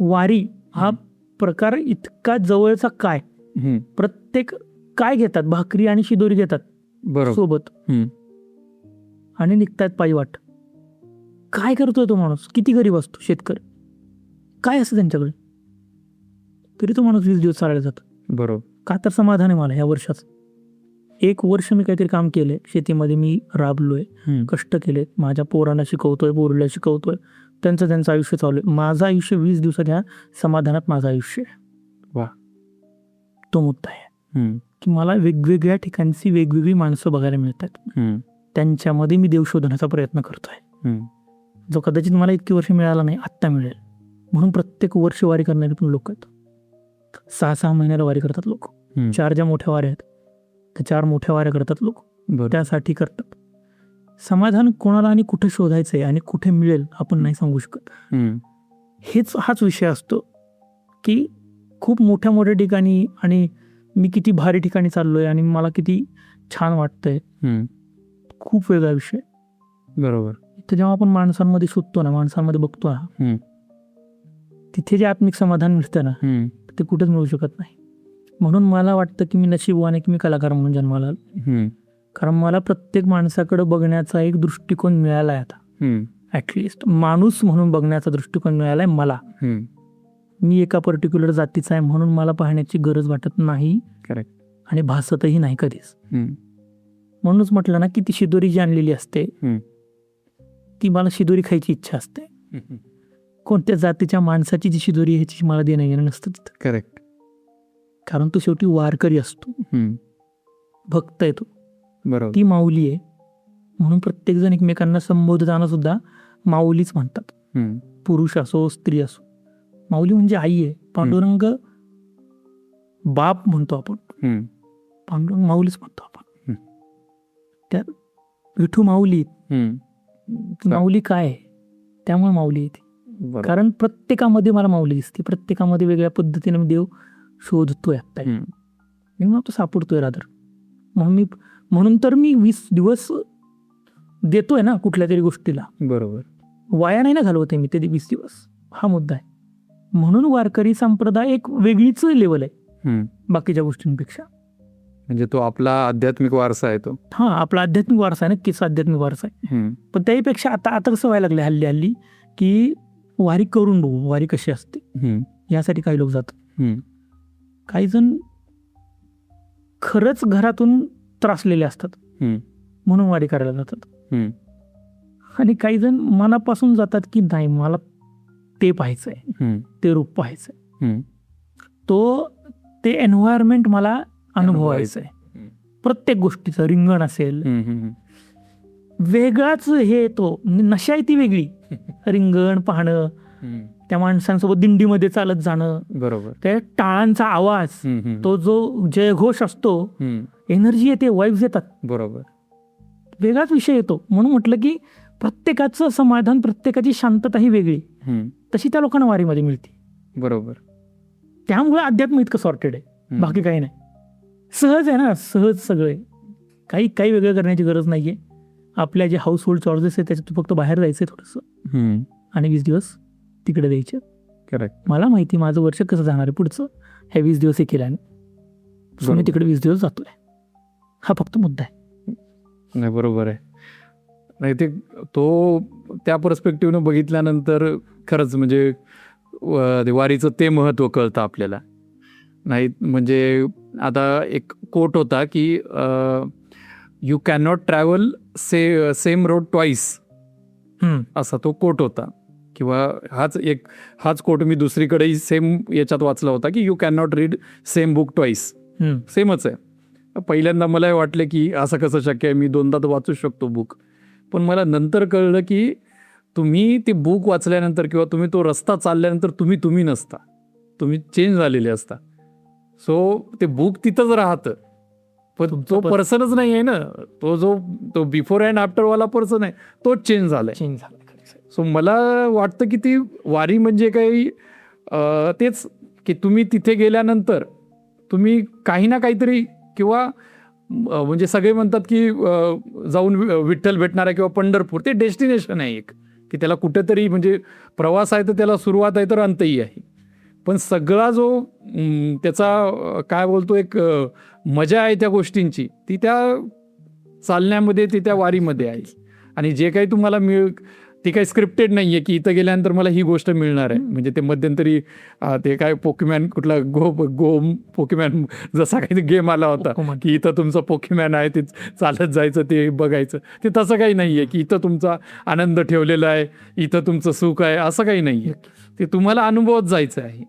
वारी हा प्रकार इतका जवळचा काय, प्रत्येक काय घेतात, भाकरी आणि शिदोरी घेतात बरोबर. सोबत आणि निघतात पायी वाट. काय करतोय तो माणूस, किती गरीब असतो शेतकरी, काय असतं त्यांच्याकडे, तरी तो माणूस 20 दिवस चालायला जातो. बरोबर. का तर समाधान आहे मला ह्या वर्षाचं. 1 वर्ष मी काहीतरी काम केलंय शेतीमध्ये, मी राबलोय, कष्ट केलेत, माझ्या पोरांना शिकवतोय, पोरीला शिकवतोय, त्यांचं आयुष्य चालू आहे. माझं आयुष्य 20 दिवसात ह्या समाधानात माझं आयुष्य आहे. वा. तो मुद्दा आहे की मला वेगवेगळ्या ठिकाणची वेगवेगळी माणसं बघायला मिळतात, त्यांच्यामध्ये मी देव शोधण्याचा प्रयत्न करतोय, जो कदाचित मला इतकी वर्ष मिळाला नाही, आत्ता मिळेल. म्हणून प्रत्येक वर्ष वारी करणारे पण लोक आहेत. 6-6 महिन्याला वारी करतात लोक. 4 ज्या मोठ्या वाऱ्या आहेत त्या 4 मोठ्या वाऱ्या करतात लोक, त्यासाठी करतात. समाधान कोणाला आणि कुठे शोधायचंय आणि कुठे मिळेल आपण नाही सांगू शकत. हाच विषय असतो की खूप मोठ्या मोठ्या ठिकाणी आणि मी किती भारी ठिकाणी चाललोय आणि मला किती छान वाटतंय, खूप वेगळा विषय. बरोबर. तर जेव्हा आपण माणसांमध्ये शोधतो ना, माणसांमध्ये बघतो ना, तिथे जे आत्मिक समाधान मिळतं ना, ते कुठेच मिळू शकत नाही. म्हणून मला वाटतं की मी नशीबवान आहे की मी कलाकार म्हणून जन्माला आलो, कारण मला प्रत्येक माणसाकडे बघण्याचा एक दृष्टिकोन मिळालाय आता. ऍटलिस्ट माणूस म्हणून बघण्याचा दृष्टिकोन मिळालाय मला. मी एका पर्टिक्युलर जातीचा आहे म्हणून मला पाहण्याची गरज वाटत नाही. करेक्ट. आणि भासतही नाही कधीच. म्हणूनच म्हटलं ना की ती शिदोरी जी आणलेली असते ती मला शिदोरी खायची इच्छा असते. कोणत्या जातीच्या माणसाची जी शिदोरी ह्याची मला देणं घेणं नसतं तिथं. करेक्ट. कारण तो शेवटी वारकरी असतो, भक्त आहे तो, बरोबर. ती माऊली आहे. म्हणून प्रत्येक जण एकमेकांना संबोधताना सुद्धा माऊलीच म्हणतात, पुरुष असो स्त्री असो. माऊली म्हणजे आई आहे. पांडुरंग बाप म्हणतो आपण, पांडुरंग माऊलीच म्हणतो आपण. त्यात विठू माऊली, माऊली काय आहे, त्यामुळे माऊली येते. कारण प्रत्येकामध्ये मला माऊली दिसते, प्रत्येकामध्ये वेगळ्या पद्धतीने मी देव शोधतोय. आता मी मग तो सापडतोय रादर. म्हणून तर मी 20 दिवस देतोय ना कुठल्या तरी गोष्टीला. बरोबर. वाया नाही ना घालवते मी ते 20 दिवस. हा मुद्दा आहे. म्हणून वारकरी संप्रदाय एक वेगळीच लेवल आहे बाकीच्या गोष्टींपेक्षा. म्हणजे तो आपला आध्यात्मिक वारसा आहे तो. हा, आपला आध्यात्मिक वारसा आहे, नक्कीच आध्यात्मिक वारसा आहे. पण त्याहीपेक्षा आता कसं व्हायला लागले हल्ली की वारी करून बघू, वारी कशी असते यासाठी काही लोक जातात. काही जण खरंच घरातून त्रासलेले असतात म्हणून वारी करायला जातात, आणि काही जण मनापासून जातात की नाही मला ते पाहायचंय, ते रूप पाहायचंय, ते एन्व्हायरमेंट मला अनुभवायचंय. प्रत्येक गोष्टीचं रिंगण असेल, वेगळाच हे तो नशा आहे ती वेगळी. रिंगण पाहणं, त्या माणसांसोबत दिंडीमध्ये चालत जाणं, बरोबर, त्या टाळांचा आवाज, तो जो जयघोष असतो, एनर्जी येते, वाईब्स येतात, बरोबर, वेगळाच विषय येतो. म्हणून म्हटलं की प्रत्येकाचं समाधान, प्रत्येकाची शांतता ही वेगळी, तशी त्या लोकांना वारीमध्ये मिळते. बरोबर. त्यामुळे अध्यात्म इतकं सॉर्टेड आहे, बाकी काही नाही. सहज आहे ना, सहज सगळे, काही वेगळं करण्याची गरज नाहीये. आपल्या जे हाऊस होल्ड चॉर्जेस आहेत त्याच्यात फक्त बाहेर जायचंय थोडंसं आणि 20 दिवस तिकडे द्यायचे. करेक्ट. मला माहिती माझं वर्ष कसं जाणार आहे पुढचं, हे 20 दिवस हे केल्याने मी तिकडे 20 दिवस जातोय. हा फक्त मुद्दा आहे. नाही, बरोबर आहे. नाही, ते तो त्या पर्स्पेक्टिव्हनं बघितल्यानंतर खरंच म्हणजे वारीचं ते महत्त्व कळतं आपल्याला. नाही म्हणजे आता एक कोट होता की you can not travel same road twice, असा तो कोट होता. किंवा हाच कोट मी दुसरीकडेही सेम याच्यात वाचला होता की you can not read same book twice. सेमच आहे. पहिल्यांदा मला वाटलं की असं कसं शक्य आहे, मी 2दा तर वाचू शकतो बुक. पण मला नंतर कळलं की तुम्ही ती बुक वाचल्यानंतर किंवा तुम्ही तो रस्ता चालल्यानंतर तुम्ही नसता, तुम्ही चेंज झालेले असता. सो ते बुक तिथंच राहतं, पण तो पर्सनच नाही आहे ना. तो बिफोर अँड आफ्टरवाला पर्सन आहे, तोच चेंज झालाय. सो मला वाटतं की ती वारी म्हणजे काही तेच की तुम्ही तिथे गेल्यानंतर तुम्ही काही ना काहीतरी, किंवा म्हणजे सगळे म्हणतात की जाऊन विठ्ठल भेटणार आहे किंवा पंढरपूर, ते डेस्टिनेशन आहे एक, की त्याला कुठेतरी म्हणजे प्रवास आहे तर त्याला सुरुवात आहे तर अंतही आहे. पण सगळा जो त्याचा काय बोलतो एक मजा आहे त्या गोष्टींची, ती त्या चालण्यामध्ये, ती त्या वारीमध्ये आहे. आणि जे काही तुम्हाला ती काही स्क्रिप्टेड नाहीये की इथं गेल्यानंतर मला ही गोष्ट मिळणार आहे. म्हणजे ते मध्यंतरी ते काय पोकेमॅन कुठला गो पोकेमॅन जसा काही गेम आला होता की इथं तुमचं पोकेमॅन आहे, ते चालत जायचं, ते बघायचं. ते तसं काही नाहीये की इथं तुमचा आनंद ठेवलेला आहे, इथं तुमचं सुख आहे, असं काही नाहीये. ते तुम्हाला अनुभवत जायचं आहे.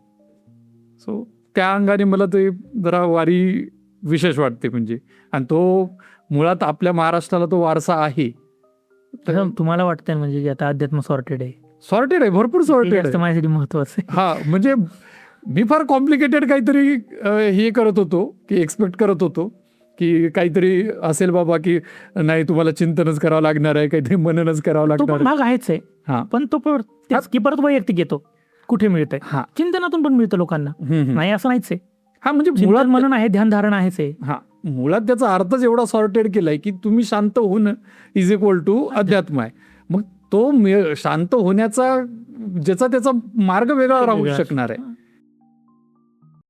सो त्या अंगाने मला ते जरा वारी विशेष वाटते. म्हणजे आणि तो मुळात आपल्या महाराष्ट्राला तो वारसा आहे. तर तुम्हाला वाटतंय म्हणजे की आता अध्यात्म सॉर्टेड आहे? सॉर्टेड आहे, भरपूर सॉर्टेड आहे. माझ्यासाठी महत्वाचं आहे. हा, म्हणजे मी फार कॉम्प्लिकेटेड काहीतरी हे करत होतो की एक्सपेक्ट करत होतो की काहीतरी असेल बाबा की नाही तुम्हाला चिंतनच करावं लागणार आहे, काहीतरी मननच करावं तो लागणार पण भाग आहेच आहे. हा, पण तो परत वैयक्तिक येतो. कुठे मिळतंय? हा, चिंतनातून पण मिळतं लोकांना, नाही असं नाहीच आहे. हा, म्हणजे मुळात मुळात म्हणून आहे, ध्यानधारणा आहेच आहे. हा, मुळात त्याचा अर्थच एवढा सॉर्टेड केलाय की तुम्ही शांत होणं इज इक्वल टू अध्यात्म आहे. मग तो शांत होण्याचा ज्याचा त्याचा मार्ग वेगळा राहू शकणार आहे.